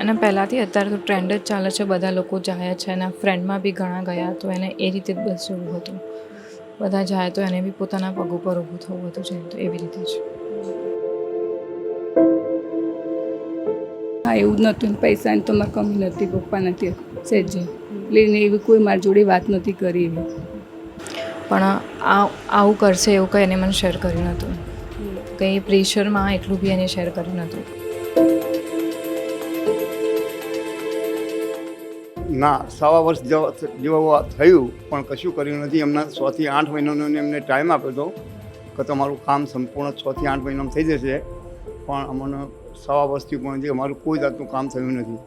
અને પહેલાંથી અત્યારે તો ટ્રેન્ડ જ ચાલે છે, બધા લોકો જાય છે. એના ફ્રેન્ડમાં બી ઘણા ગયા, તો એને એ રીતે જ બસ જવું હતું. બધા જાય તો એને બી પોતાના પગ ઉપર ઊભું થવું હતું છે, તો એવી રીતે જ. હા, એવું જ નહોતું. પૈસાની તો મારે કમી નથી, પપ્પા નથી સહેજે લઈને એવી કોઈ મારી જોડે વાત નથી કરી એવી. પણ આવું કરશે એવું કંઈ એને મને શેર કર્યું નહોતું. કંઈ પ્રેશરમાં એટલું બી એને શેર કર્યું નહોતું. ના, 1.5 વર્ષ જેવું થયું પણ કશું કર્યું નથી. એમના 6 થી 8 મહિનાનો એમને ટાઈમ આપ્યો હતો કે તમારું કામ સંપૂર્ણ 6 થી 8 મહિનામાં થઈ જશે, પણ અમને 1.5 વર્ષથી પણ હજી અમારું કોઈ જાતનું કામ થયું નથી.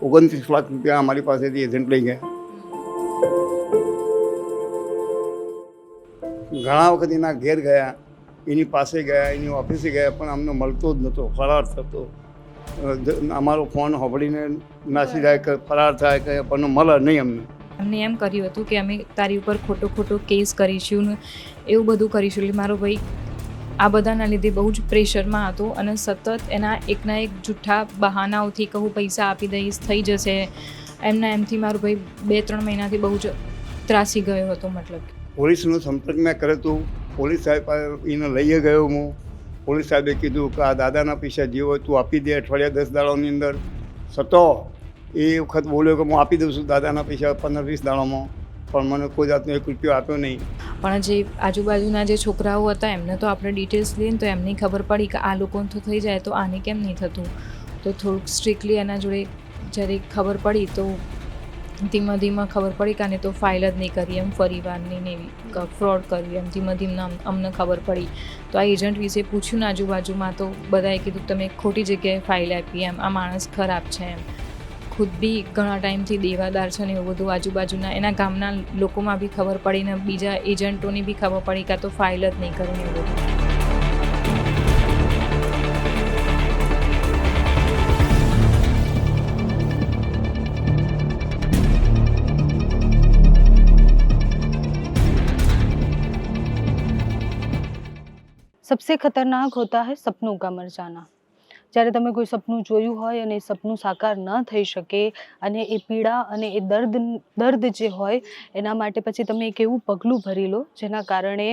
29 લાખ રૂપિયા અમારી પાસેથી એજન્ટ લઈ ગયા. ઘણા વખત એના ઘેર ગયા, એની પાસે ગયા, એની ઓફિસે ગયા, પણ અમને મળતો જ નહોતો, ફરાર થતો. અમારો ફોન સાંભળીને નાસી જાય કે ફરાર થાય કે પણ મળે નહીં અમને. એમને એમ કર્યું હતું કે અમે તારી ઉપર ખોટો કેસ કરીશું ને એવું બધું કરીશું. એટલે મારો ભાઈ આ બધાના લીધે બહુ જ પ્રેશરમાં હતો અને સતત એના એકના એક જૂઠા બહાનાઓથી કહું પૈસા આપી દઈશ, થઈ જશે, એમથી મારો ભાઈ 2-3 મહિનાથી બહુ જ ત્રાસી ગયો હતો. મતલબ પોલીસનો સંપર્ક મેં કર્યો હતો. પોલીસ સાહેબ એને લઈ ગયો હું. પોલીસ સાહેબે કીધું કે આ દાદાના પૈસા જે હોય તું આપી દે અઠવાડિયા 10 દાડાની અંદર. છતાં એ વખત બોલ્યો કે હું આપી દઉં છું દાદાના પૈસા 15-20 દાડામાં, પણ મને કોઈ જાતનો 1 રૂપિયો આપ્યો નહીં. પણ જે આજુબાજુના જે છોકરાઓ હતા એમને તો આપણે ડિટેલ્સ લઈને તો એમની ખબર પડી કે આ લોકોને તો થઈ જાય તો આને કેમ નહીં થતું. તો થોડુંક સ્ટ્રિક્ટલી એના જોડે જ્યારે ખબર પડી તો ધીમે ખબર પડી કે આને તો ફાઇલ જ નહીં કરી, એમ ફરીવારની ને એવી ફ્રોડ કર્યું, એમ ધીમે અમને ખબર પડી. તો આ એજન્ટ વિશે પૂછ્યું ને આજુબાજુમાં, તો બધાએ કીધું તમે ખોટી જગ્યાએ ફાઇલ આપી, એમ આ માણસ ખરાબ છે, એમ ખુદ બી ઘણા ટાઈમથી દેવાદાર છે ને એવું બધું આજુબાજુના એના ગામના લોકોમાં બી ખબર પડી ને બીજા એજન્ટોની બી ખબર પડી કે આ તો ફાઇલ જ નહીં કરે એવું બધું. सबसे खतरनाक होता है सपनों का मर जाना. જ્યારે તમે કોઈ સપનું જોયું હોય અને એ સપનું સાકાર ન થઈ શકે અને એ પીડા અને એ દર્દ જે હોય એના માટે પછી તમે એક એવું પગલું ભરી લો જેના કારણે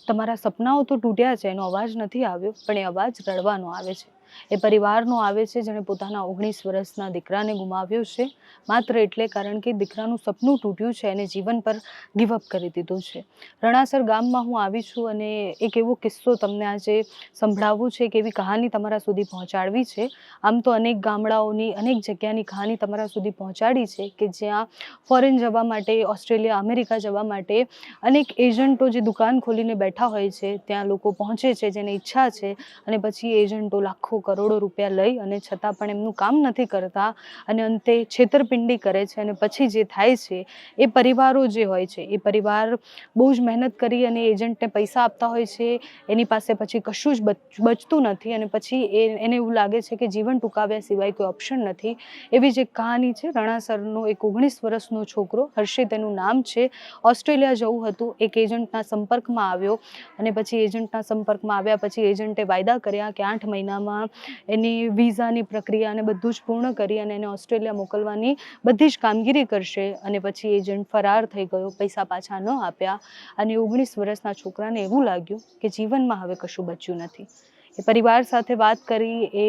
તમારા સપનાઓ તો તૂટ્યા છે, એનો અવાજ નથી આવ્યો, પણ એ અવાજ રડવાનો આવે છે. એ પરિવારનો આવે છે જેણે પોતાના 19 વર્ષના દીકરાને ગુમાવ્યો છે માત્ર એટલે કારણ કે દીકરાનું સપનું તૂટ્યું છે અને જીવન પર ગિવઅપ કરી દીધું છે. રણાસર ગામમાં હું આવી છું અને એક એવો કિસ્સો તમને આજે સંભળાવવું છે, કે એવી કહાની તમારા સુધી પહોંચાડવી છે. આમ તો અનેક ગામડાઓની અનેક જગ્યાની કહાની તમારા સુધી પહોંચાડી છે કે જ્યાં ફોરેન જવા માટે, ઓસ્ટ્રેલિયા, અમેરિકા જવા માટે અનેક એજન્ટો જે દુકાન ખોલીને બેઠા હોય છે ત્યાં લોકો પહોંચે છે જેને ઈચ્છા છે, અને પછી એજન્ટો લાખો કરોડો રૂપિયા લઈ અને છતાં પણ એમનું કામ નથી કરતા અને અંતે છેતરપિંડી કરે છે. અને પછી જે થાય છે એ પરિવારો જે હોય છે એ પરિવાર બહુ જ મહેનત કરી અને એજન્ટને પૈસા આપતા હોય છે, એની પાસે પછી કશું જ બચતું નથી અને પછી એને એવું લાગે છે કે જીવન ટૂંકાવ્યા સિવાય કોઈ ઓપ્શન નથી. એવી જ એક કહાની છે. રણાસરનો એક 19 વર્ષનો છોકરો, હર્ષિત એનું નામ છે, ઓસ્ટ્રેલિયા જવું હતું, એક એજન્ટના સંપર્કમાં આવ્યો અને પછી એજન્ટના સંપર્કમાં આવ્યા પછી એજન્ટે વાયદા કર્યા કે 8 મહિનામાં એની વિઝાની પ્રક્રિયા અને બધું જ પૂર્ણ કરી અને એને ઓસ્ટ્રેલિયા મોકલવાની બધી જ કામગીરી કરશે. અને પછી એજન્ટ ફરાર થઈ ગયો, પૈસા પાછા ન આપ્યા અને 19 વર્ષના છોકરાને એવું લાગ્યું કે જીવનમાં હવે કશું બચ્યું નથી. એ પરિવાર સાથે વાત કરી, એ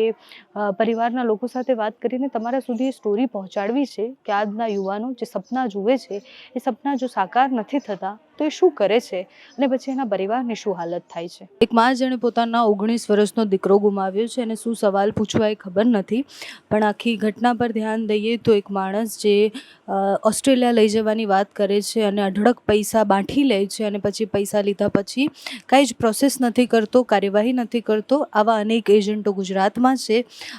પરિવારના લોકો સાથે વાત કરીને તમારા સુધી એ સ્ટોરી પહોંચાડવી છે કે આજના યુવાનો જે સપના જુએ છે એ સપના જો સાકાર નથી થતા તો એ શું કરે છે અને પછી એના પરિવારની શું હાલત થાય છે. એક માં જેણે પોતાના 19 વર્ષનો દીકરો ગુમાવ્યો છે અને શું સવાલ પૂછવા એ ખબર નથી, પણ આખી ઘટના પર ધ્યાન દઈએ તો એક માણસ જે ઓસ્ટ્રેલિયા લઈ જવાની વાત કરે છે અને અઢળક પૈસા બાંઠી લે છે અને પછી પૈસા લીધા પછી કાંઈ જ પ્રોસેસ નથી કરતો, કાર્યવાહી નથી કરતો. આવા અનેક એજન્ટો ગુજરાતમાં છે,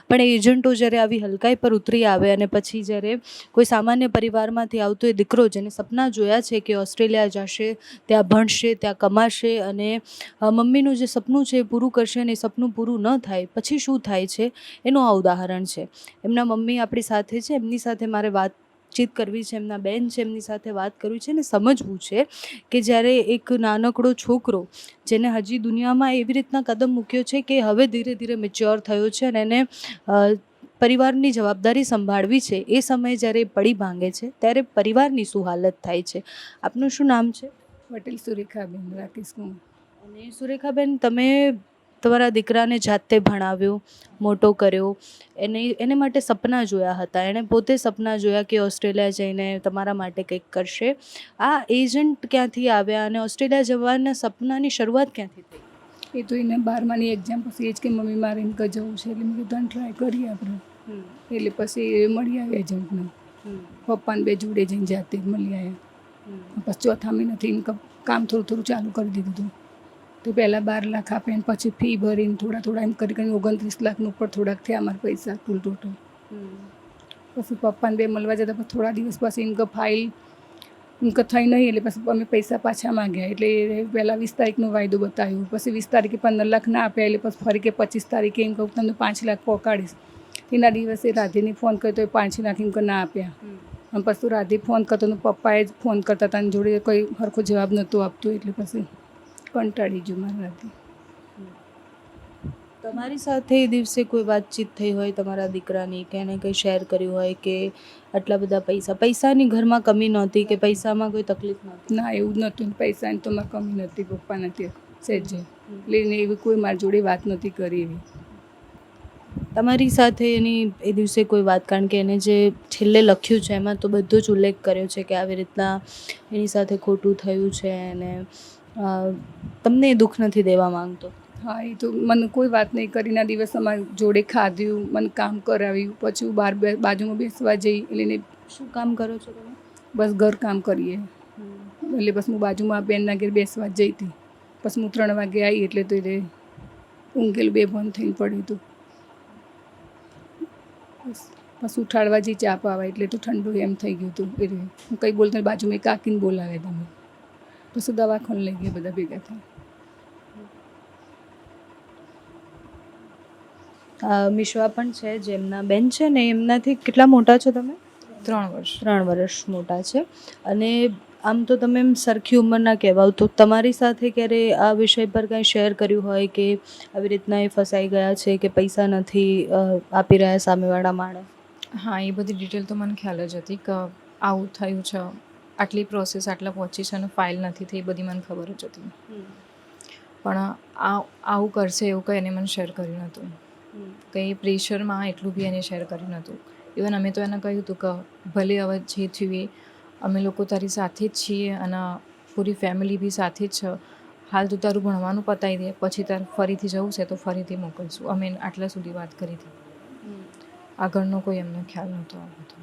પણ એ એજન્ટો જ્યારે આવી હલકાઈ પર ઉતરી આવે અને પછી જ્યારે કોઈ સામાન્ય પરિવારમાંથી આવતો એ દીકરો જેને સપના જોયા છે કે ઓસ્ટ્રેલિયા જશે, ત્યાં ભણશે, ત્યાં કમાશે અને મમ્મીનું જે સપનું છે એ પૂરું કરશે અને એ સપનું પૂરું ન થાય પછી શું થાય છે એનું આ ઉદાહરણ છે. એમના મમ્મી આપણી સાથે છે, એમની સાથે મારે વાતચીત કરવી છે, એમના બેન છે એમની સાથે વાત કરવી છે અને સમજવું છે કે જ્યારે એક નાનકડો છોકરો જેને હજી દુનિયામાં એવી રીતના કદમ મૂક્યો છે કે હવે ધીરે ધીરે મેચ્યોર થયો છે અને એને પરિવારની જવાબદારી સંભાળવી છે એ સમયે જ્યારે એ પડી ભાંગે છે ત્યારે પરિવારની શું હાલત થાય છે. આપનું શું નામ છે? પટેલ સુરેખાબેન રાકેશ કુમાર. અને સુરેખાબેન, તમે તમારા દીકરાને જાતે ભણાવ્યો, મોટો કર્યો, એને માટે સપના જોયા હતા, એણે પોતે સપના જોયા કે ઓસ્ટ્રેલિયા જઈને તમારા માટે કંઈક કરશે. આ એજન્ટ ક્યાંથી આવ્યા અને ઓસ્ટ્રેલિયા જવાના સપનાની શરૂઆત ક્યાંથી થઈ? એ તો એને 12માની એક્ઝામ પછી એ જ કે મમ્મી મારે એમ કે જવું છે, એટલે મેં કીધું ટ્રાય કરીએ આપણે. એટલે પછી એ મળી આવ્યા એજન્ટને. પપ્પાને બે જોડે જઈને જાતે જ મળી આવ્યા. પછી ચોથા મહિનાથી ઇન્કમ કામ થોડું થોડું ચાલુ કરી દીધું હતું. તો પહેલાં 12 લાખ આપે ને પછી ફી ભરીને થોડા થોડા એમ કરી કરીને 29 લાખનું ઉપર થોડાક થયા અમારા પૈસા કુલ ટોટલ. પછી પપ્પાને બે મળવા જતા પછી થોડા દિવસ પછી ઇન્કમ ફાઇલ ઇન્કમ થઈ નહીં, એટલે પછી અમે પૈસા પાછા માંગ્યા. એટલે પહેલાં 20 તારીખનો વાયદો બતાવ્યો, પછી 20 તારીખે 15 લાખ ના આપ્યા, એટલે પછી ફરી કે 25 તારીખે એમ કહું તમને 5 લાખ પહોંચાડીશ. એના દિવસે રાધેને ફોન કર્યો તો 5 લાખ એમ ના આપ્યા. અને પછી રાધે ફોન કરતો તો પપ્પાએ જ ફોન કરતા હતા અને જોડે કોઈ સરખો જવાબ નહોતો આપતો, એટલે પછી કંટાળી ગયું મારા રાધે. તમારી સાથે એ દિવસે કોઈ વાતચીત થઈ હોય તમારા દીકરાની, કે એને કંઈ શેર કર્યું હોય કે આટલા બધા પૈસાની ઘરમાં કમી નહોતી કે પૈસામાં કોઈ તકલીફ નહોતી? ના, એવું જ નહોતું. પૈસાની તો મારે કમી નથી, પપ્પા નથી સહેજે. એટલે એવી કોઈ મારી જોડે વાત નથી કરી એવી. તમારી સાથે એની એ દિવસે કોઈ વાત, કારણ કે એને જે છેલ્લે લખ્યું છે એમાં તો બધો જ ઉલ્લેખ કર્યો છે કે આવી રીતના એની સાથે ખોટું થયું છે અને તમને એ દુઃખ નથી દેવા માંગતો? હા, એ તો મને કોઈ વાત નહીં કરીને આ દિવસ અમારી જોડે ખાધ્યું, મને કામ કરાવ્યું. પછી હું બહાર બાજુમાં બેસવા જઈ, એટલે એને શું કામ કરો છો તમે? બસ ઘર કામ કરીએ. એટલે બસ હું બાજુમાં બેનના ઘેર બેસવા જ જઈ હતી. પછી હું 3 વાગે આવી, એટલે તો એ ઊંઘેલું બેભાન થઈને પડ્યું હતું. પછી ઉઠાડવા જઈ ચા પાવા, એટલે તો ઠંડુ એમ થઈ ગયું હતું. એટલે હું કંઈ બોલતા બાજુમાં કાકીને બોલાવ્યા તમે. પછી દવાખાને લઈ ગયા બધા ભેગા થઈ. મિશ્વા પણ છે, જેમના બેન છે ને, એમનાથી કેટલા મોટા છો તમે? 3 વર્ષ. 3 વર્ષ મોટા છે. અને આમ તો તમે એમ સરખી ઉંમરના કહેવાઓ, તો તમારી સાથે ક્યારે આ વિષય પર કાંઈ શેર કર્યું હોય કે આવી રીતના એ ફસાઈ ગયા છે કે પૈસા નથી આપી રહ્યા સામેવાળા માણસ? હા, એ બધી ડિટેલ તો મને ખ્યાલ જ હતી કે આવું થયું છે, આટલી પ્રોસેસ આટલા પહોંચી છે અને ફાઇલ નથી થઈ, એ બધી મને ખબર જ હતી. પણ આવું કરશે એવું કંઈ એને મને શેર કર્યું નહોતું. કંઈ પ્રેશરમાં એટલું બી એને શેર કર્યું નહોતું. ઇવન અમે તો એને કહ્યું હતું કે ભલે હવે જે થયું એ અમે લોકો તારી સાથે જ છીએ અને પૂરી ફેમિલી બી સાથે જ છે. હાલ તું તારું ભણવાનું પતાવી દે, પછી તારે ફરીથી જવું છે તો ફરીથી મોકલશું. અમે આટલા સુધી વાત કરી હતી. આગળનો કોઈ એમને ખ્યાલ નહોતો આ બધો.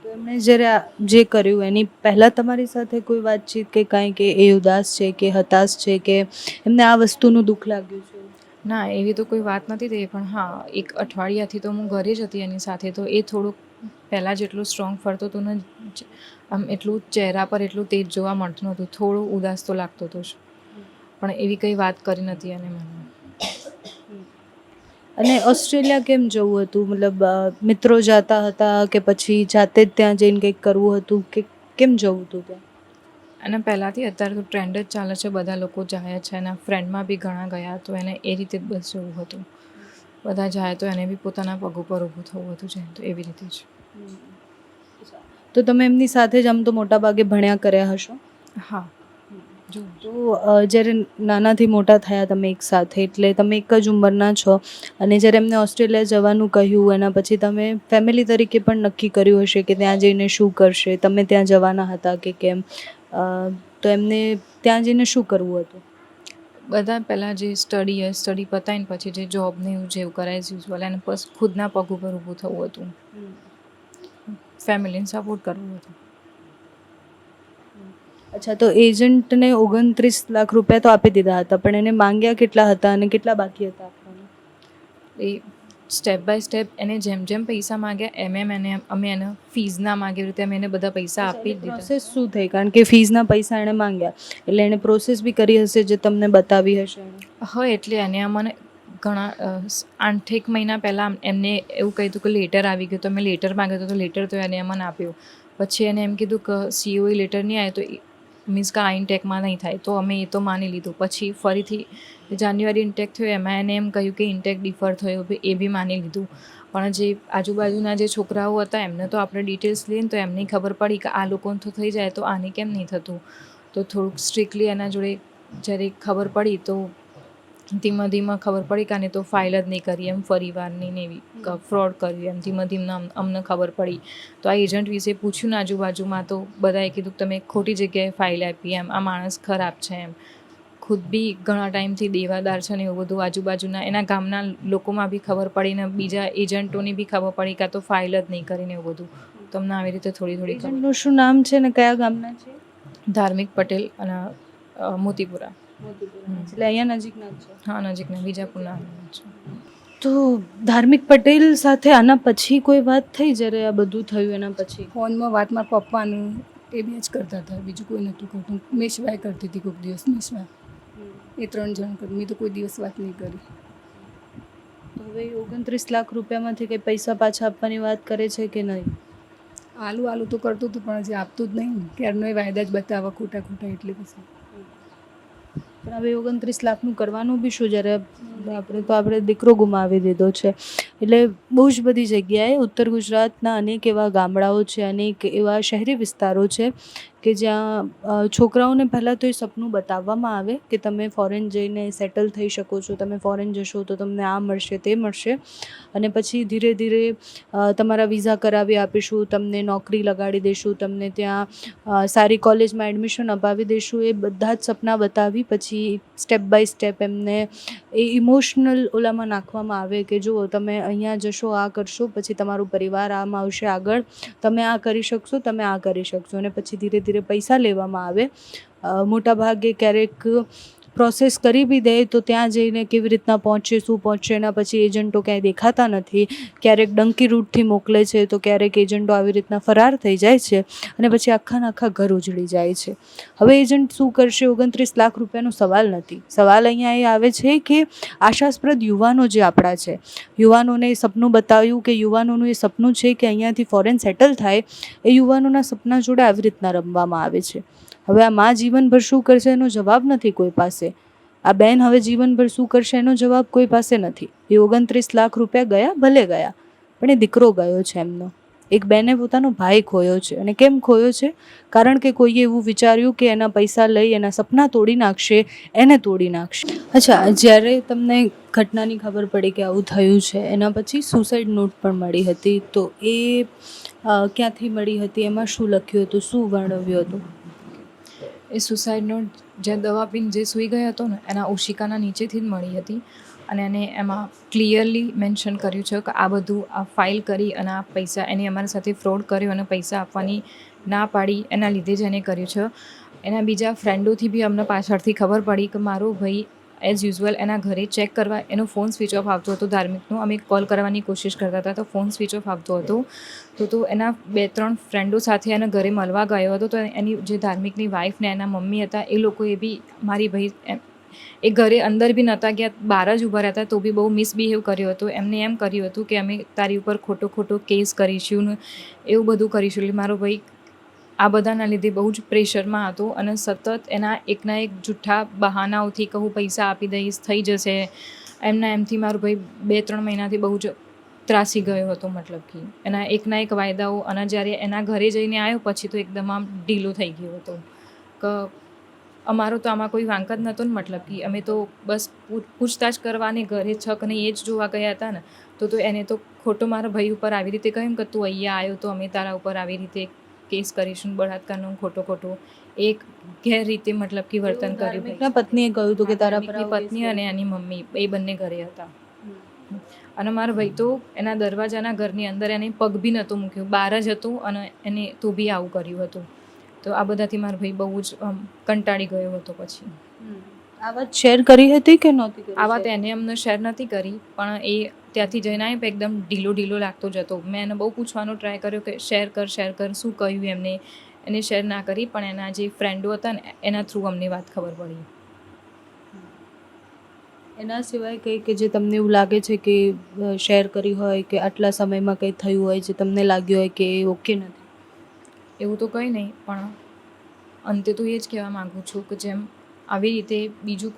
તો એમણે જ્યારે જે કર્યું એની પહેલાં તમારી સાથે કોઈ વાતચીત કે કાંઈ, કે એ ઉદાસ છે કે હતાશ છે કે એમને આ વસ્તુનું દુઃખ લાગ્યું છે? ના, એવી તો કોઈ વાત નથી થઈ. પણ હા, 1 અઠવાડિયાથી તો હું ઘરે જ હતી એની સાથે, તો એ થોડુંક પહેલાં જેટલું સ્ટ્રોંગ ફરતો હતો ને, આમ એટલું ચહેરા પર એટલું તેજ જોવા મળતું નહોતું. થોડું ઉદાસ તો લાગતો હતો જ, પણ એવી કંઈ વાત કરી નથી એને મને. અને ઓસ્ટ્રેલિયા કેમ જવું હતું? મતલબ મિત્રો જતા હતા કે પછી જાતે જ ત્યાં જઈને કંઈક કરવું હતું કે કેમ જવું હતું ત્યાં? અને પહેલાંથી અત્યારે તો ટ્રેન્ડ જ ચાલે છે, બધા લોકો જાય છે. એના ફ્રેન્ડમાં બી ઘણા ગયા, તો એને એ રીતે જ બસ જવું હતું. બધા જાય તો એને બી પોતાના પગ ઉપર ઊભું થવું હતું, જેમ તો એવી રીતે જ. તો તમે એમની સાથે જ આમ તો મોટા ભાગે ભણ્યા કર્યા હશો? હા. તો જ્યારે નાનાથી મોટા થયા તમે એક સાથે, એટલે તમે એક જ ઉંમરના છો, અને જ્યારે એમને ઓસ્ટ્રેલિયા જવાનું કહ્યું એના પછી તમે ફેમિલી તરીકે પણ નક્કી કર્યું હશે કે ત્યાં જઈને શું કરશે, તમે ત્યાં જવાના હતા કે કેમ, તો એમને ત્યાં જઈને શું કરવું હતું? બધા પહેલાં જે સ્ટડી પતાવીને પછી જે જોબ ને એવું જેવું કરાય છે યુઝ્યુઅલ, એને બસ ખુદના પગ ઉપર ઊભું થવું હતું, ફેમિલીને સપોર્ટ કરવો હતો. અચ્છા, તો એજન્ટને 29 લાખ રૂપિયા તો આપી દીધા હતા, પણ એને માંગ્યા કેટલા હતા અને કેટલા બાકી હતા આપવાના? એ સ્ટેપ બાય સ્ટેપ એને જેમ જેમ પૈસા માંગ્યા એમ અમે એને ફીઝના માંગ્યા રીતે અમે એને બધા પૈસા આપી જ દીધા. પ્રોસેસ શું થઈ? કારણ કે ફીઝના પૈસા એણે માંગ્યા એટલે એણે પ્રોસેસ બી કરી હશે જે તમને બતાવી હશે એણે. હા, એટલે એને અમને ઘણા 8-1 મહિના પહેલાં એમને એવું કહ્યું કે લેટર આવી ગયું, તો અમે લેટર માંગ્યો તો લેટર તો એને અમને આપ્યો. પછી એને એમ કીધું કે COE લેટર નહીં આવે તો મીન્સ કે આ ઇન્ટેકમાં નહીં થાય, તો અમે એ તો માની લીધું. પછી ફરીથી જાન્યુઆરી ઇન્ટેક થયો, એમાં એને એમ કહ્યું કે ઇન્ટેક ડિફર થયો, એ બી માની લીધું. પણ જે આજુબાજુના જે છોકરાઓ હતા એમને તો આપણે ડિટેલ્સ લઈએ ને તો એમને ખબર પડી કે આ લોકોને તો થઈ જાય તો આને કેમ નહીં થતું. તો થોડુંક સ્ટ્રિક્ટલી એના જોડે જ્યારે ખબર પડી તો ધીમે ધીમે ખબર પડી કે આને તો ફાઇલ જ નહીં કરી, એમ ફરીવારની ને એવી ફ્રોડ કર્યું, એમ ધીમે ધીમે અમને ખબર પડી. તો આ એજન્ટ વિશે પૂછ્યું ને આજુબાજુમાં, તો બધાએ કીધું કે તમે ખોટી જગ્યાએ ફાઇલ આપી, એમ આ માણસ ખરાબ છે, એમ ખુદ બી ઘણા ટાઈમથી દેવાદાર છે ને એવું બધું. આજુબાજુના એના ગામના લોકોમાં બી ખબર પડી ને બીજા એજન્ટોની બી ખબર પડી કે આ તો ફાઇલ જ નહીં કરીને એવું બધું. તમને આવી રીતે થોડી થોડી ખબર. એજન્ટનું શું નામ છે ને કયા ગામના છે? ધાર્મિક પટેલ અને મોતીપુરા. એટલે અહીંયા નજીકના જ છે. હા, નજીકના વિજાપુરના છે. તો ધાર્મિક પટેલ સાથે આના પછી કોઈ વાત થઈ જ્યારે આ બધું થયું એના પછી? ફોનમાં વાત મારા પપ્પાનું એ બે જ કરતા હતા, બીજું કોઈ નહોતું કરતું. મેશવાય કરતી હતી કોઈક દિવસ, મેશવાય એ 3 જણ કરતી, મેં તો કોઈ દિવસ વાત નહીં કરી. તો હવે 29 લાખ રૂપિયામાંથી કંઈ પૈસા પાછા આપવાની વાત કરે છે કે નહીં? આલું તો કરતું હતું પણ હજી આપતું જ નહીં. ક્યારનો એ વાયદા જ બતાવવા ખોટા એટલે પછી. પણ હવે 29 લાખનું કરવાનું બી શું જ્યારે આપણે દીકરો ગુમાવી દીધો છે. એટલે બહુ જ બધી જગ્યાએ ઉત્તર ગુજરાતના અનેક એવા ગામડાઓ છે, અનેક એવા શહેરી વિસ્તારો છે કે જ્યાં છોકરાઓને પહેલાં તો એ સપનું બતાવવામાં આવે કે તમે ફોરેન જઈને સેટલ થઈ શકો છો, તમે ફોરેન જશો તો તમને આ મળશે તે મળશે, અને પછી ધીરે ધીરે તમારા વિઝા કરાવી આપીશું, તમને નોકરી લગાડી દઈશું, તમને ત્યાં સારી કોલેજમાં એડમિશન અપાવી દઈશું. એ બધા જ સપના બતાવી પછી સ્ટેપ બાય સ્ટેપ એમને એ ઇમોશનલ ઓલામાં નાખવામાં આવે કે જો તમે અહીંયા જશો, આ કરશો, પછી તમારું પરિવાર આમ આવશે આગળ, તમે આ કરી શકશો, તમે આ કરી શકશો, અને પછી ધીરે ધીરે પૈસા લેવામાં આવે. મોટા ભાગે ક્યારેક પ્રોસેસ કરી બી દે તો ત્યાં જઈને કેવી રીતના પહોંચે, શું પહોંચે, એના પછી એજન્ટો ક્યાંય દેખાતા નથી. ક્યારેક ડંકી રૂટથી મોકલે છે, તો ક્યારેક એજન્ટો આવી રીતના ફરાર થઈ જાય છે અને પછી આખા ઘર ઉજળી જાય છે. હવે એજન્ટ શું કરશે? 29 લાખ રૂપિયાનો સવાલ નથી. સવાલ અહીંયા એ આવે છે કે આશાસ્પદ યુવાનો જે આપણા છે, યુવાનોને એ સપનું બતાવ્યું કે યુવાનોનું એ સપનું છે કે અહીંયાથી ફોરેન સેટલ થાય, એ યુવાનોના સપના જોડે આવી રીતના રમવામાં આવે છે. હવે આ માં જીવનભર શું કરશે એનો જવાબ નથી કોઈ પાસે. આ બેન હવે જીવનભર શું કરશે એનો જવાબ કોઈ પાસે નથી. એ 29 લાખ રૂપિયા ગયા, ભલે ગયા, પણ એ દીકરો ગયો છે એમનો. એક બેને પોતાનો ભાઈ ખોયો છે. અને કેમ ખોયો છે? કારણ કે કોઈએ એવું વિચાર્યું કે એના પૈસા લઈ એના સપના તોડી નાખશે, એને તોડી નાખશે. અચ્છા, જ્યારે તમને ઘટનાની ખબર પડી કે આવું થયું છે, એના પછી સુસાઇડ નોટ પણ મળી હતી, તો એ ક્યાંથી મળી હતી? એમાં શું લખ્યું હતું, શું વર્ણવ્યું હતું? એ સુસાઇડ નોટ જે દવા પીને જે સૂઈ ગયો હતો ને એના ઓશિકાના નીચેથી જ મળી હતી. અને એને એમાં ક્લિયરલી મેન્શન કર્યું છે કે આ બધું આ ફાઇલ કરી અને આ પૈસા એને અમારી સાથે ફ્રોડ કર્યો અને પૈસા આપવાની ના પાડી, એના લીધે જ એને કર્યું છે. એના બીજા ફ્રેન્ડોથી બી અમને પાછળથી ખબર પડી કે મારો ભાઈ એઝ યુઝ્યુઅલ એના ઘરે ચેક કરવા એનો ફોન સ્વિચ ઓફ આવતો હતો ધાર્મિકનો. અમે કોલ કરવાની કોશિશ કરતા હતા તો ફોન સ્વિચ ઓફ આવતો હતો. તો એના 2-3 ફ્રેન્ડો સાથે એના ઘરે મળવા ગયો હતો. તો એની જે ધાર્મિકની વાઈફ ને એના મમ્મી હતા એ લોકોએ બી મારી ભાઈ એ ઘરે અંદર બી નહોતા ગયા, બહાર જ ઊભા રહેતા, તો બી બહુ મિસબિહેવ કર્યો હતો. એમને એમ કર્યું હતું કે અમે તારી ઉપર ખોટો કેસ કરીશું ને એવું બધું કરીશું. એટલે મારો ભાઈ આ બધાના લીધે બહુ જ પ્રેશરમાં હતો અને સતત એના એકના એક જૂઠા બહાનાઓથી કહું પૈસા આપી દઈશ, થઈ જશે, એમથી મારો ભાઈ 2-3 મહિનાથી બહુ જ ત્રાસી ગયો હતો. મતલબ કે એના એકના એક વાયદાઓ, અને જ્યારે એના ઘરે જઈને આવ્યો પછી તો એકદમ આમ ઢીલો થઈ ગયો હતો કે અમારો તો આમાં કોઈ વાંક જ નહોતો ને. મતલબ કે અમે તો બસ પૂછતાછ કરવાની ઘરે છક નહીં એ જ જોવા ગયા હતા ને. તો એને તો ખોટો મારા ભાઈ ઉપર આવી રીતે કહ્યું કે તું અહીંયા આવ્યો તો અમે તારા ઉપર આવી રીતે કેસ કરીશું, બળાત્કારનો ખોટો એક ગેરરીતે મતલબ કે વર્તન કર્યું. પત્નીએ કહ્યું હતું કે તારા પત્ની અને એની મમ્મી એ બંને ઘરે હતા. અને મારો ભાઈ તો એના દરવાજાના ઘરની અંદર એને પગ બી નહોતો મૂક્યો, બહાર જ હતો, અને એને તો બી આવું કર્યું હતું. તો આ બધાથી મારો ભાઈ બહુ જ કંટાળી ગયો હતો. પછી આ વાત શેર કરી હતી કે નહોતી કરી? આ વાત એને અમને શેર નથી કરી, પણ એ ત્યાંથી જઈને આવી એકદમ ઢીલો લાગતો જતો. મેં એને બહુ પૂછવાનો ટ્રાય કર્યો કે શેર કર, શું કહ્યું એને શેર ના કરી. પણ એના જે ફ્રેન્ડો હતા ને એના થ્રુ અમને વાત ખબર પડી. એના સિવાય કંઈ કે જે તમને એવું લાગે છે કે શેર કરી હોય કે આટલા સમયમાં કંઈ થયું હોય જે તમને લાગ્યું હોય કે એ ઓકે નથી? એવું તો કંઈ નહીં, પણ અંતે તો એ જ કહેવા માગું છું કે જેમ આવી રીતે બીજું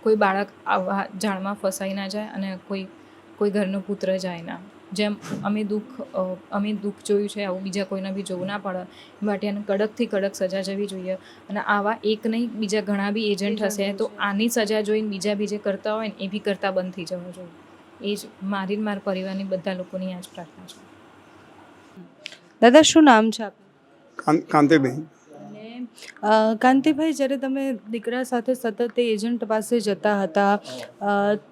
કોઈ બાળક આવા જાળમાં ફસાઈ ના જાય અને કોઈ ઘરનો પુત્ર જાય ના. જેમ અમે દુઃખ જોયું છે આવું બીજા કોઈને બી જોવું ના પડે માટે એને કડકથી કડક સજા જવી જોઈએ. અને આવા એક નહીં બીજા ઘણા બી એજન્ટ હશે તો આની સજા જોઈને બીજા બીજે કરતા હોય ને એ બી કરતા બંધ થઈ જવા જોઈએ. એ જ મારા પરિવારની બધા લોકોની આ જ પ્રાર્થના છે. દાદા શું નામ છે આપનું? કાંતિબેન. અને કાંતિભાઈ, જ્યારે તમે દીકરા સાથે સતત એ એજન્ટ પાસે જતા હતા,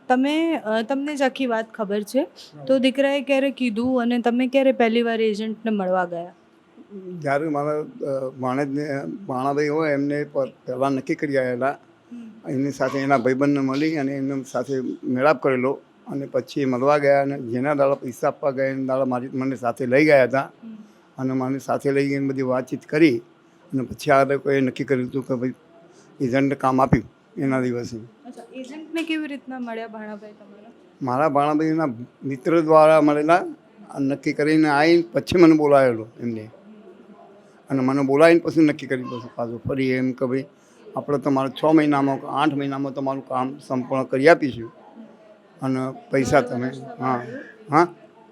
તમને જ આખી વાત ખબર છે, તો દીકરાએ ક્યારે કીધું અને તમે ક્યારે પહેલી વાર એજન્ટને મળવા ગયા? જ્યારે મારા ભાણાભાઈ હોય એમને પહેલાં નક્કી કરી આવેલા, એમની સાથે એના ભાઈબંધને મળી અને એમની સાથે મેળાપ કરેલો અને પછી મળવા ગયા અને જેના દાડા પૈસા આપવા ગયા એના દાડા મને સાથે લઈ ગયા હતા અને મને સાથે લઈ ગઈને બધી વાતચીત કરી અને પછી આ લોકોએ નક્કી કર્યું હતું કે ભાઈ એજન્ટને કામ આપ્યું એના દિવસે. અચ્છા, એજન્ટને કેવી રીતના મળ્યા ભાણાભાઈ તમારા? મારા ભાણાભાઈના મિત્ર દ્વારા મળેલા, નક્કી કરીને આવીને પછી મને બોલાવેલો એમને અને મને બોલાવીને પછી નક્કી કરી પાછું ફરી એમ કે ભાઈ આપણે તમારે 6 મહિનામાં 8 મહિનામાં તમારું કામ સંપૂર્ણ કરી આપીશું અને પૈસા તમે હા.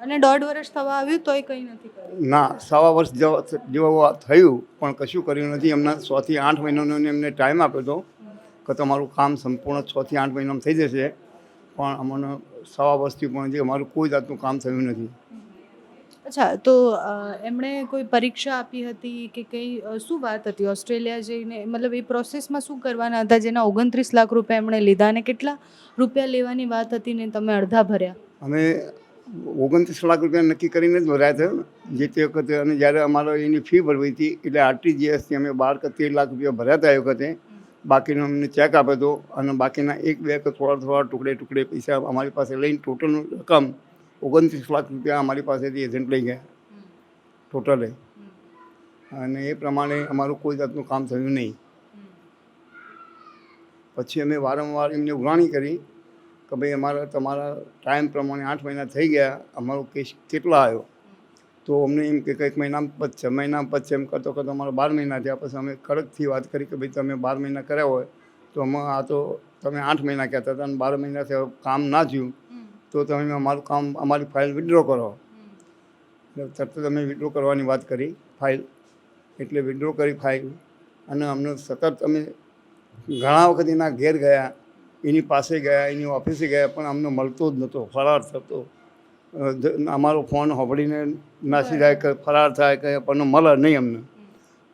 અને 1.5 વર્ષ થવા આવ્યું તોય કંઈ નથી કર્યું? ના, 1.25 વર્ષ જેવું થયું પણ કશું કર્યું નથી. એમના 6 થી 8 મહિનાનો એમને ટાઈમ આપ્યો હતો કે તમારું કામ સંપૂર્ણ 6 થી 8 મહિનામાં થઈ જશે, પણ અમને 1.25 વર્ષથી પણ જે અમારું કોઈ જાતનું કામ થયું નથી. અચ્છા, તો એમણે કોઈ પરીક્ષા આપી હતી કે કંઈ શું વાત હતી? ઓસ્ટ્રેલિયા જઈને મતલબ એ પ્રોસેસમાં શું કરવાના હતા જેના 29 લાખ રૂપિયા એમણે લીધા અને કેટલા રૂપિયા લેવાની વાત હતી ને તમે અડધા ભર્યા? અમે 29 લાખ રૂપિયા નક્કી કરીને જ ભર્યા છે જે તે વખતે. અને જ્યારે અમારે એની ફી ભરવી હતી એટલે RTGSથી અમે 12 કે 13 લાખ રૂપિયા ભર્યા હતા એ વખતે. બાકીનો અમને ચેક આપ્યો હતો અને બાકીના 1-2 કે થોડા ટુકડે પૈસા અમારી પાસે લઈને ટોટલ રકમ 29 લાખ રૂપિયા અમારી પાસેથી એજન્ટ લઈ ગયા ટોટલે. અને એ પ્રમાણે અમારું કોઈ જાતનું કામ થયું નહીં. પછી અમે વારંવાર એમને ઉઘરાણી કરી કે ભાઈ તમારા ટાઈમ પ્રમાણે 8 મહિના થઈ ગયા, અમારો કેસ કેટલા આવ્યો? તો અમને એમ કે કંઈક મહિનામાં પચશે એમ કરતો અમારા 12 મહિના થયા. પછી અમે કડકથી વાત કરી કે ભાઈ તમે 12 મહિના કર્યા હોય તો અમે આ તો તમે 8 મહિના કહેતા હતા અને 12 મહિનાથી કામ ના થયું તો તમે અમારું કામ અમારી ફાઇલ વિડ્રો કરો. તરત અમે વિડ્રો કરવાની વાત કરી ફાઇલ, એટલે વિડ્રો કરી ફાઇલ અને અમને સતત અમે ઘણા વખત એના ઘેર ગયા, એની પાસે ગયા, એની ઓફિસે ગયા, પણ અમને મળતો જ નહોતો, ફરાર થતો. અમારો ફોન સાંભળીને નાસી જાય કે ફરાર થાય કે પણ મળે નહીં અમને.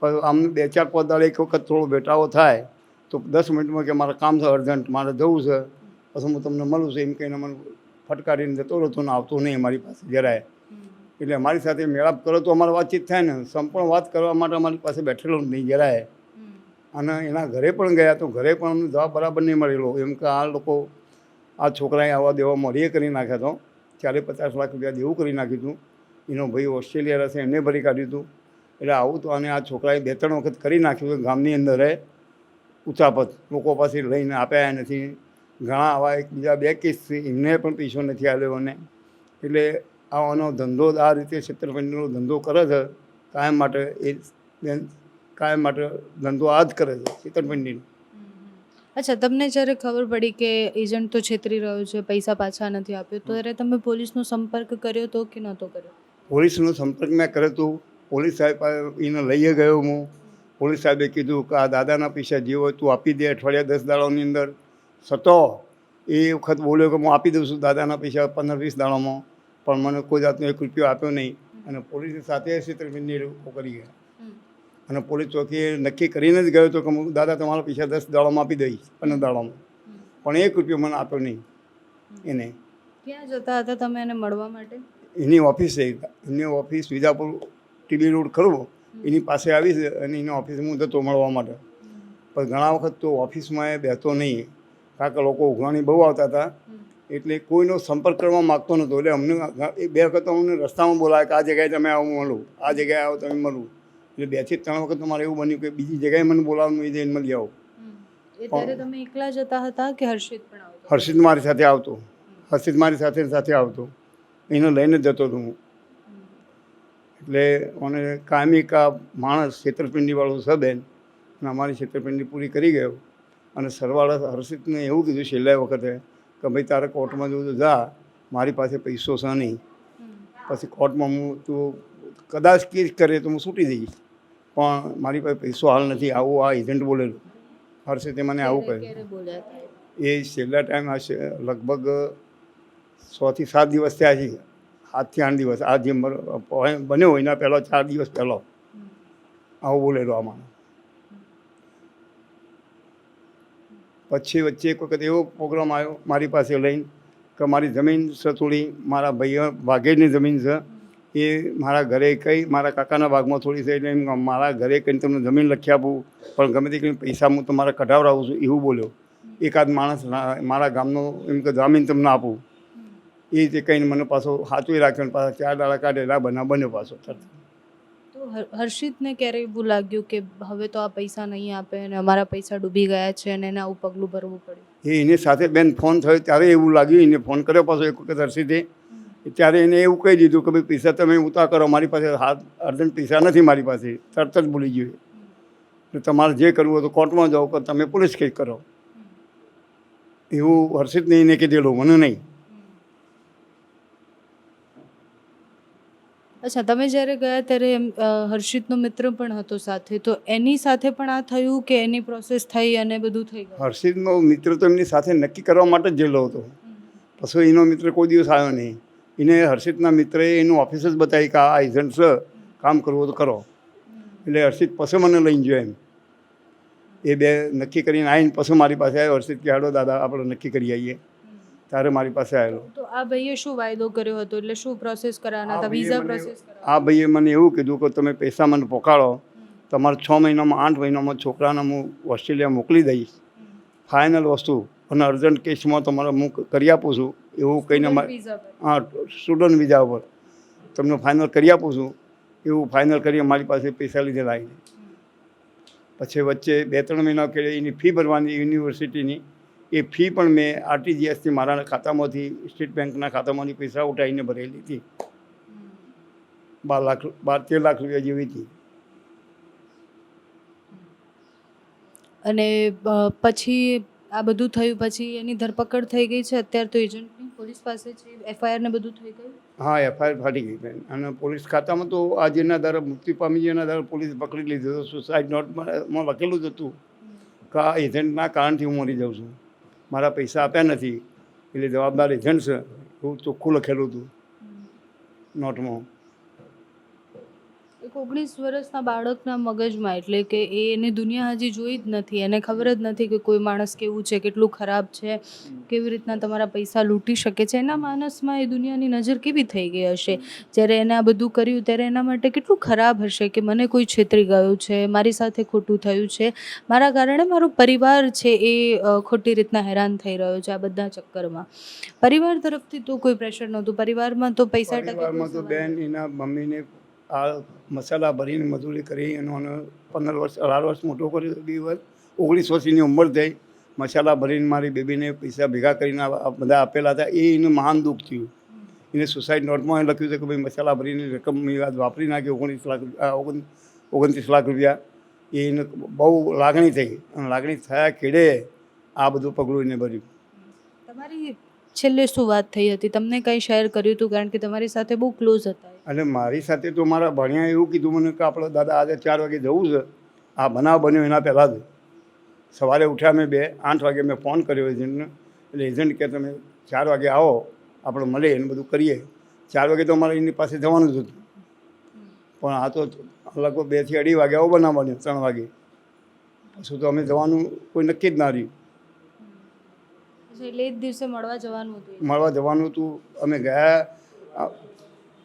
પણ અમને 2-4-5 દાડે એક વખત થોડો બેટાવો થાય તો 10 મિનિટમાં કે મારે કામ છે અર્જન્ટ, મારે જવું છે, પછી હું તમને મળું છું એમ કહીને મને ફટકારીને જતો રહેતો ને આવતો નહીં અમારી પાસે જરાય. એટલે અમારી સાથે મેળાપ કરો તો અમારી વાતચીત થાય ને, સંપૂર્ણ વાત કરવા માટે અમારી પાસે બેઠેલો જ નહીં જરાય. અને એના ઘરે પણ ગયા તો ઘરે પણ અમને જવાબ બરાબર નહીં મળેલો. એમ કે આ લોકો આ છોકરાએ આવા દેવામાં એ કરી નાખ્યા હતો, 40-50 લાખ રૂપિયા દેવું કરી નાખ્યું હતું. એનો ભાઈ ઓસ્ટ્રેલિયા રહેશે એમને ભરી કાઢ્યું હતું. એટલે આવું તો અને આ છોકરાએ 2-3 વખત કરી નાખ્યું ગામની અંદર ઉચાપત, લોકો પાસે લઈને આપ્યા નથી. ઘણા આવા બીજા 2 કેસ છે, એમને પણ પૈસો નથી આવ્યો. અને એટલે આવાનો ધંધો આ રીતે છેતરપિંડીનો ધંધો કરે છે કાયમ માટે. કાયમ માટે ધંધો આ જ કરે છે છેતરપિંડીનો. અચ્છા, તમને જ્યારે ખબર પડી કે એજન્ટ તો છેતરી રહ્યો છે, પૈસા પાછા નથી આપ્યો, તો ત્યારે તમે પોલીસનો સંપર્ક કર્યો તો કે નહોતો કર્યો? પોલીસનો સંપર્ક મેં કર્યો હતો. પોલીસ સાહેબ એને લઈએ ગયો હું. પોલીસ સાહેબે કીધું કે આ દાદાના પૈસા જે હોય તું આપી દે અઠવાડિયા 10 દાડાની અંદર. છતો એ વખત બોલ્યો કે હું આપી દઉં છું દાદાના પૈસા 15-20 દાડામાં, પણ મને કોઈ જાતનો 1 રૂપિયો આપ્યો નહીં. અને પોલીસની સાથે છેતરપિંડી લોકો કરી ગયા. અને પોલીસ ચોકીએ નક્કી કરીને જ ગયો હતો કે હું દાદા તમારા પૈસા 10 દાડામાં આપી દઈશ, 15 દાડામાં, પણ 1 રૂપિયો મને આપ્યો નહીં એને. ક્યાં જતા હતા તમે એને મળવા માટે? એની ઓફિસે. એની ઓફિસ વિજાપુર TB રોડ ખરો એની પાસે આવી છે અને એની ઓફિસે હું જતો મળવા માટે. પણ ઘણા વખત તો ઓફિસમાં એ બેસતો નહીં, કારણ કે લોકો ઉઘરાણી બહુ આવતા હતા એટલે કોઈનો સંપર્ક કરવા માગતો નહોતો. એટલે અમને 2 વખત અમને રસ્તામાં બોલાવે કે આ જગ્યાએ તમે આવો મળું, આ જગ્યાએ આવો તમે મળું. એટલે 2 થી 3 વખત તમારે એવું બન્યું કે બીજી જગ્યાએ મને બોલાવવાનું એ જઈને મળી આવો. ત્યારે તમે એકલા જતા હતા કે હર્ષિત પણ આવતો? હર્ષિત મારી સાથે આવતો. હર્ષિત મારી સાથે આવતો, એને લઈને જ જતો હતો હું. એટલે મને કાયમી કા માણસ છેતરપિંડીવાળો છે બેન, અને અમારી છેતરપિંડી પૂરી કરી ગયો. અને સરવાળા હર્ષિતને એવું કીધું છેલ્લા વખતે કે ભાઈ તારે કોર્ટમાં જવું તો જા, મારી પાસે પૈસો છે નહીં. પછી કોર્ટમાં હું તું કદાચ કેસ કરે તો હું છૂટી જઈશ, પણ મારી પાસે પૈસો હાલ નથી, આવું આ એજન્ટ બોલેલું. હર્ષિતે મને આવું કહ્યું. એ છેલ્લા ટાઈમ હશે લગભગ 6 થી 7 દિવસ થયા છે, 7 થી 8 દિવસ. આ જે બન્યો એના પહેલાં 4 દિવસ પહેલો આવું બોલેલો આ માણસ. પછી વચ્ચે એક વખત એવો પ્રોગ્રામ આવ્યો મારી પાસે લઈને કે મારી જમીન છે થોડી, મારા ભાઈઓ ભાગેજની જમીન છે, એ મારા ઘરે કંઈ મારા કાકાના ભાગમાં થોડી છે, એટલે મારા ઘરે કંઈ તમને જમીન લખી આપું, પણ ગમે તે કંઈ પૈસા હું તમારા કઢાવડાવું છું એવું બોલ્યો. એકાદ માણસ મારા ગામનો એમ કે જામીન તમને આપું, એ રીતે કંઈને મને પાછો સાચવી રાખ્યો, પાછા 4 દાડા કાઢેલા બન્યો પાછો. તો હર્ષિતને ક્યારે એવું લાગ્યું કે હવે તો આ પૈસા નહીં આપે અને અમારા પૈસા ડૂબી ગયા છે અને એને આવું પગલું ભરવું પડ્યું? એની સાથે બેન ફોન થયો ત્યારે એવું લાગ્યું. એને ફોન કર્યો પાછો એક વખત હર્ષિતે, ત્યારે એને એવું કહી દીધું કે ભાઈ પૈસા તમે ઉતાર કરો, મારી પાસે અર્જન્ટ પૈસા નથી મારી પાસે, તરત જ ભૂલી ગયો. એટલે તમારે જે કરવું હોય તો કોર્ટમાં જાઓ કે તમે પોલીસ કેસ કરો, એવું હર્ષિતને એને કીધેલું, મને નહીં. અચ્છા, તમે જ્યારે ગયા ત્યારે હર્ષિતનો મિત્ર પણ હતો સાથે, તો એની સાથે પણ આ થયું કે એની પ્રોસેસ થઈ અને બધું થઈ ગયું? હર્ષિતનો મિત્ર તો એમની સાથે નક્કી કરવા માટે જ ગયેલો હતો, પછી એનો મિત્ર કોઈ દિવસ આવ્યો નહીં. એને હર્ષિતના મિત્રએ એનું ઓફિસ જ બતાવી કે આ એજન્ટ છે, કામ કરવું તો કરો. એટલે હર્ષિત પછી મને લઈને ગયો એમ. એ બે નક્કી કરીને આવીને પછી મારી પાસે આવ્યો. હર્ષિત કે હાડો દાદા આપણે નક્કી કરી આવીએ, ત્યારે મારી પાસે આવેલો. તો આ ભાઈએ શું વાયદો કર્યો હતો? એટલે શું પ્રોસેસ કરાવવાના હતા? Visa process? આ ભાઈએ મને એવું કીધું કે તમે પૈસા મને પોકાળો, તમારે 6 મહિનામાં 8 મહિનામાં છોકરાને હું ઓસ્ટ્રેલિયા મોકલી દઈશ, ફાઇનલ વસ્તુ, અને અર્જન્ટ કેસમાં તમારે હું કરી આપું છું એવું કહીને હા સ્ટુડન્ટ વિઝા ઉપર તમને ફાઇનલ કરી આપું છું એવું ફાઇનલ કરી મારી પાસે પૈસા લીધેલા આવીને. પછી વચ્ચે 2-3 મહિના કે એની ફી ભરવાની યુનિવર્સિટીની, એ ફી પણ મેં આરટીજીએસથી મારા ખાતામાંથી સ્ટેટ બેંકના ખાતામાંથી પૈસા ઉઠાવીને ભરેલી હતી. 12-13 લાખ રૂપિયા જેવી હતી. અને પછી આ બધું થયું પછી એની ધરપકડ થઈ ગઈ છે અત્યારે તો એજન્ટની પોલીસ પાસે છે, એફઆઈઆર ને બધું થઈ ગયું? હા, એફઆઈઆર ફાટી ગઈ બેન. અને પોલીસ ખાતામાં તો આ જેના દ્વારા મૃત્યુ પામી જેના દ્વારા પોલીસ પકડી લીધો. સુસાઇડ નોટમાં લખેલું જ હતું કે આ એજન્ટના કારણથી હું મરી જાઉં છું, મારા પૈસા આપ્યા નથી એટલે જવાબદાર એજન્ટ છે એવું ચોખ્ખું લખેલું હતું નોટમાં. એક 19 વર્ષના બાળકના મગજમાં, એટલે કે એને દુનિયા હજી જોઈ જ નથી, એને ખબર જ નથી કે કોઈ માણસ કેવું છે, કેટલું ખરાબ છે, કેવી રીતના તમારા પૈસા લૂંટી શકે છે. એના માનસમાં એ દુનિયાની નજર કેવી થઈ ગઈ હશે જ્યારે એને આ બધું કર્યું, ત્યારે એના માટે કેટલું ખરાબ હશે કે મને કોઈ છેતરી ગયું છે, મારી સાથે ખોટું થયું છે, મારા કારણે મારો પરિવાર છે એ ખોટી રીતના હેરાન થઈ રહ્યો છે આ બધા ચક્કરમાં. પરિવાર તરફથી તો કોઈ પ્રેશર નહોતું? પરિવારમાં તો પૈસા તો બેન એના મમ્મીને આ મસાલા ભરીને મજૂરી કરી એનો 15 વર્ષ 18 વર્ષ મોટો કર્યો. 19 વર્ષની ઉંમર થઈ, મસાલા ભરીને મારી બેબીને પૈસા ભેગા કરીને બધા આપેલા હતા. એ એનું મહાન દુઃખ થયું. એને સુસાઇડ નોટમાં લખ્યું છે કે ભાઈ મસાલા ભરીને રકમ વાપરી નાખી 29 લાખ રૂપિયા. એને બહુ લાગણી થઈ અને લાગણી થયા ખેડે આ બધું પગલું એને ભર્યું. તમારી છેલ્લે શું વાત થઈ હતી? તમને કંઈ શેર કર્યું હતું? કારણ કે તમારી સાથે બહુ ક્લોઝ હતા. અને મારી સાથે તો મારા ભણ્યા એવું કીધું મને કે આપણે દાદા આજે 4 વાગે જવું છે. આ બનાવ બન્યો એના પહેલાં જ સવારે ઉઠ્યા મેં 8 વાગે મેં ફોન કર્યો એજન્ટને. એટલે એજન્ટ કે તમે 4 વાગે આવો, આપણે મળીએ એને બધું કરીએ. 4 વાગે તો અમારે એની પાસે જવાનું જ હતું, પણ આ તો લગભગ 2 થી 2.5 વાગે આવો બનાવ બન્યો. 3 વાગે પછી તો અમે જવાનું કોઈ નક્કી જ ના રહ્યું. એટલે એ જ દિવસે મળવા જવાનું હતું. અમે ગયા.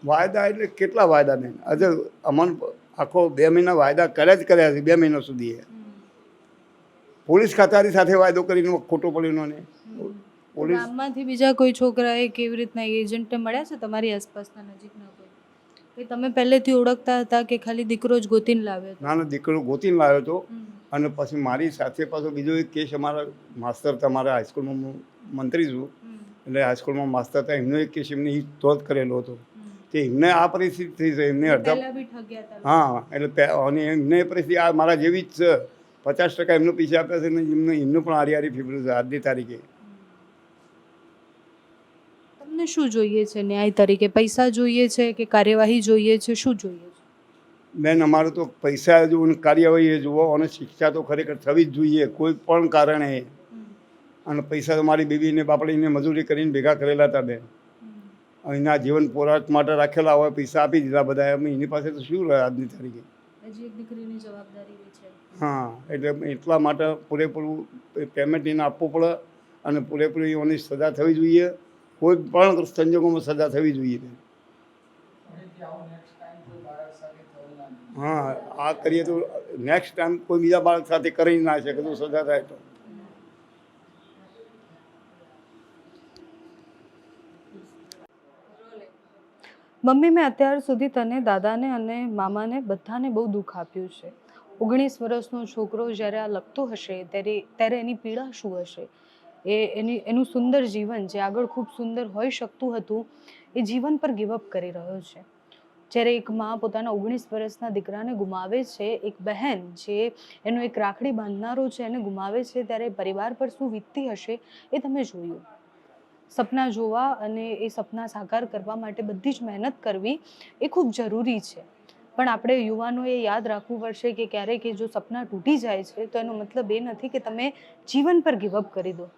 વાયદા એટલે કેટલા વાયદા બેન, આજે અમને આખો 2 મહિના વાયદા કર્યા જ કર્યા છે. 2 મહિના સુધી પોલીસ ખાતાની સાથે વાયદો કરીને ખોટો પડ્યો ને. પોલીસ ગામમાંથી બીજા કોઈ છોકરાએ કેવી રીતના એજન્ટને મળ્યા છે તમારી આસપાસના નજીકના કોઈ? કે તમે પહેલેથી ઓળખતા હતા કે ખાલી દીકરો જ ગોતીને લાવ્યો? ના, દીકરો ગોતીને લાવ્યો હતો. અને પછી મારી સાથે પાછો બીજો એક કેસ, અમારા માસ્તર તમારા હાઈસ્કૂલમાં મંત્રી છું એટલે હાઈસ્કૂલમાં માસ્તર હતા, એમનો એક કેસ એમને ધોધ કરેલો હતો. તે એમને આ પરિસ્થિતિ થઈ છે, એમને અડધા પહેલા બી ઠગ્યા હતા. હા એટલે અને એમને પરિસ્થિતિ આ મારા જેવી જ છે. 50% એમનો પૈસા આપ્યા છે ને એમનું પણ હારી ફીવડું છે આજની તારીખે. તમને શું જોઈએ છે ન્યાય તરીકે? પૈસા જોઈએ છે કે કાર્યવાહી જોઈએ છે? શું જોઈએ છે? બેન અમારે તો પૈસા જો કાર્યવાહી જુઓ અને શિક્ષા તો ખરેખર થવી જ જોઈએ કોઈ પણ કારણે. અને પૈસા તો મારી બેબીને બાપડીને મજૂરી કરીને ભેગા કરેલા હતા બેન. એના જીવન પોરાટ માટે રાખેલા હોય, પૈસા આપી દીધા બધા, એની પાસે તો શું રહે આજની તારીખે. હજી એક દીકરીની જવાબદારી છે. હા એટલે એટલા માટે પૂરેપૂરું પેમેન્ટ એને આપવું પડે અને પૂરેપૂરી એની સજા થવી જોઈએ. કોઈ પણ સંજોગોમાં સજા થવી જોઈએ. હા આ કરીએ તો નેક્સ્ટ ટાઈમ કોઈ બીજા બાળક સાથે કરી ના શકે તો સજા થાય તો. મમ્મી, મેં અત્યાર સુધી તને, દાદાને અને મામાને બધાને બહુ દુઃખ આપ્યું છે. 19 વર્ષનો છોકરો જ્યારે આ લખતો હશે ત્યારે એની પીડા શું હશે? એનું સુંદર જીવન જે આગળ ખૂબ સુંદર હોઈ શકતું હતું એ જીવન પર ગિવઅપ કરી રહ્યો છે. જ્યારે એક મા પોતાના 19 વર્ષના દીકરાને ગુમાવે છે, એક બહેન જે એનો એક રાખડી બાંધનારો છે એને ગુમાવે છે, ત્યારે પરિવાર પર શું વીતતી હશે એ તમે જોયું. સપના જોવા અને એ સપના સાકાર કરવા માટે બધી જ મહેનત કરવી એ ખૂબ જરૂરી છે. પણ આપણે યુવાનોએ યાદ રાખવું પડશે કે ક્યારેક જો સપના તૂટી જાય છે તો એનો મતલબ એ નથી કે તમે જીવન પર ગિવઅપ કરી દો.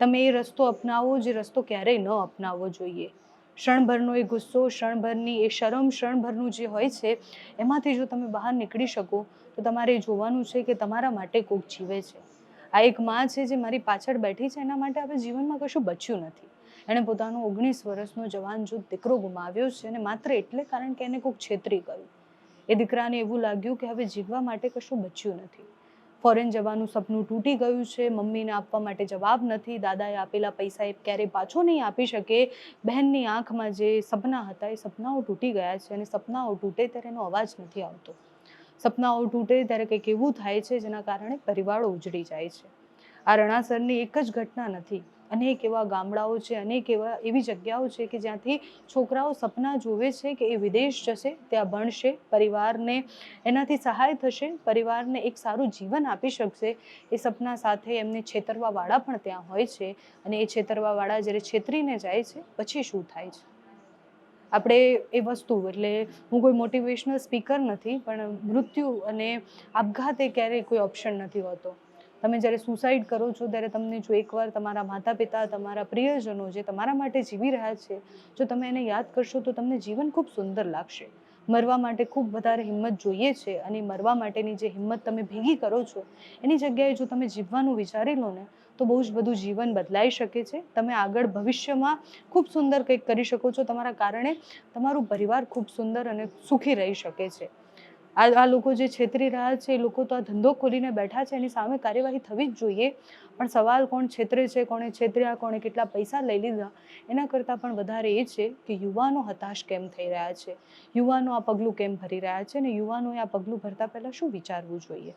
તમે એ રસ્તો અપનાવો જે રસ્તો ક્યારેય ન અપનાવવો જોઈએ. ક્ષણભરનો એ ગુસ્સો, ક્ષણભરની એ શરમ, ક્ષણભરનું જે હોય છે એમાંથી જો તમે બહાર નીકળી શકો તો તમારે જોવાનું છે કે તમારા માટે કોક જીવે છે. આ એક માં છે જે મારી પાછળ બેઠી છે, એના માટે હવે જીવનમાં કશું બચ્યું નથી. એણે પોતાનો 19 વર્ષનો જવાન જૂથ દીકરો ગુમાવ્યો છે અને માત્ર એટલે કારણ કે એને કોઈક છેતરી ગયું. એ દીકરાને એવું લાગ્યું કે હવે જીવવા માટે કશું બચ્યું નથી. ફોરેન જવાનું સપનું તૂટી ગયું છે, મમ્મીને આપવા માટે જવાબ નથી, દાદાએ આપેલા પૈસા એ ક્યારેય પાછો નહીં આપી શકે, બહેનની આંખમાં જે સપના હતા એ સપનાઓ તૂટી ગયા છે અને સપનાઓ તૂટે ત્યારે એનો અવાજ નથી આવતો. સપનાઓ તૂટે ત્યારે કંઈક એવું થાય છે જેના કારણે પરિવારો ઉજળી જાય છે. આ રણાસરની એક જ ઘટના નથી, અનેક એવા ગામડાઓ છે, અનેક એવી જગ્યાઓ છે કે જ્યાંથી છોકરાઓ સપના જોવે છે કે એ વિદેશ જશે, ત્યાં ભણશે, પરિવારને એનાથી સહાય થશે, પરિવારને એક સારું જીવન આપી શકશે. એ સપના સાથે એમને છેતરવાવાળા પણ ત્યાં હોય છે અને એ છેતરવાવાળા જ્યારે છેતરીને જાય છે પછી શું થાય છે આપણે એ વસ્તુ, એટલે હું કોઈ મોટિવેશનલ સ્પીકર નથી, પણ મૃત્યુ અને આપઘાત એ ક્યારેય કોઈ ઓપ્શન નથી હોતો. તમે જ્યારે સુસાઇડ કરો છો ત્યારે તમને જો એકવાર તમારા માતા પિતા, તમારા પ્રિયજનો જે તમારા માટે જીવી રહ્યા છે, જો તમે એને યાદ કરશો તો તમને જીવન ખૂબ સુંદર લાગશે. મરવા માટે ખૂબ વધારે હિંમત જોઈએ છે અને મરવા માટેની જે હિંમત તમે ભેગી કરો છો એની જગ્યાએ જો તમે જીવવાનું વિચારી લો ને તો બહુ જ બધું જીવન બદલાઈ શકે છે. તમે આગળ ભવિષ્યમાં ખૂબ સુંદર કંઈક કરી શકો છો. તમારા કારણે તમારું પરિવાર ખૂબ સુંદર અને સુખી રહી શકે છે. આ લોકો જે છેતરી રહ્યા છે એ લોકો તો આ ધંધો ખોલીને બેઠા છે, એની સામે કાર્યવાહી થવી જ જોઈએ. પણ સવાલ કોણ છેતરે છે, કોણે છેતર્યા, કોણે કેટલા પૈસા લઈ લીધા, એના કરતાં પણ વધારે એ છે કે યુવાનો હતાશ કેમ થઈ રહ્યા છે, યુવાનો આ પગલું કેમ ભરી રહ્યા છે અને યુવાનોએ આ પગલું ભરતા પહેલાં શું વિચારવું જોઈએ.